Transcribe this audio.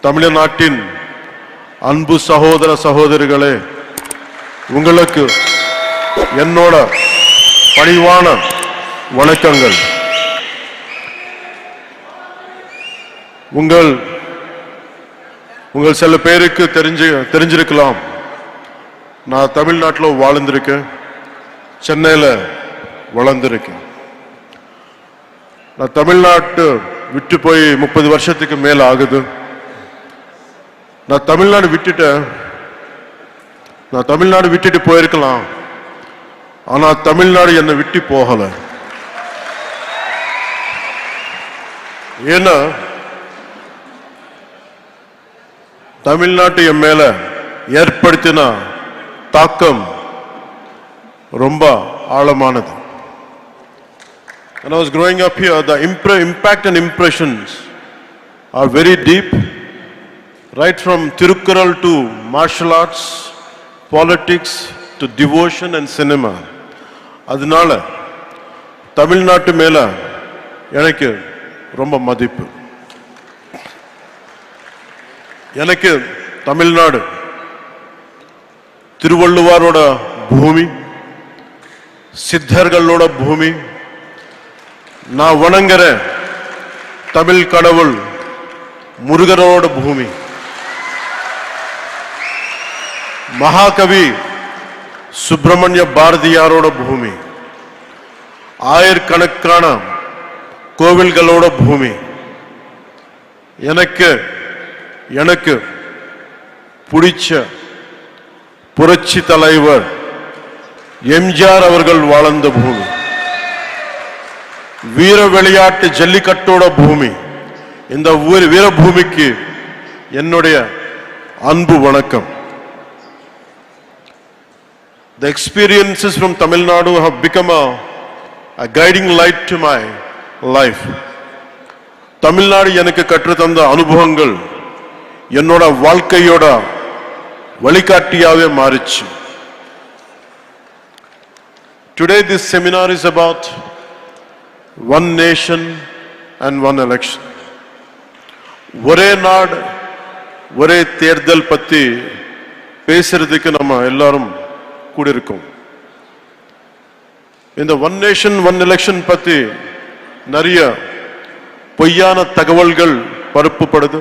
தமிழ்நாட்டின் அன்பு சகோதர சகோதரிகளே, உங்களுக்கு என்னோட பணிவான வணக்கங்கள். உங்கள் சில பேருக்கு தெரிஞ்சிருக்கலாம், நான் தமிழ்நாட்டில் வாழ்ந்திருக்கேன், சென்னையில் வளர்ந்திருக்கேன். நான் தமிழ்நாட்டு விட்டு போய் 30 வருஷத்துக்கு மேல ஆகுது. நான் தமிழ்நாடு விட்டுட்டு போயிருக்கலாம், ஆனா தமிழ்நாடு என்னை விட்டு போகல. ஏன்னா தமிழ்நாட்டு என் மேல ஏற்படுத்தின தாக்கம் ரொம்ப ஆழமானது. When I was growing up here, the impact and impressions are very deep, right from Tirukkural to martial arts, politics to devotion and cinema. அதனால தமிழ்நாட்டு மேல எனக்கு ரொம்ப மதிப்பு. எனக்கு தமிழ்நாடு திருவள்ளுவரோட பூமி, சித்தர்களோட பூமி, நான் வணங்குற தமிழ் கடவுள் முருகரோட பூமி, மகாகவி சுப்பிரமணிய பாரதியாரோட பூமி, ஆயிரக்கணக்கான கோவில்களோட பூமி. எனக்கு பிடிச்ச புரட்சி தலைவர் எம்ஜிஆர் அவர்கள் வாழ்ந்த பூமி, வீர விளையாட்டு ஜல்லிக்கட்டோட பூமி. இந்த வீரபூமிக்கு என்னுடைய அன்பு வணக்கம். The experiences from Tamil Nadu have become a guiding light to my life. Tamil Nadu எனக்கு கற்றுத்தந்த அனுபவங்கள் என்னோட வாழ்க்கையோட வழிகாட்டியாவே மாறிச்சு. Today this seminar is about one nation and one election. ஒரே நாடு ஒரே தேர்தல் பத்தி பேசுறதுக்கு நம்ம எல்லாரும் கூடியிருக்கோம். இந்த ஒன் நேஷன் ஒன் எலெக்ஷன் பத்தி நிறைய பொய்யான தகவல்கள் பரப்பப்படுது.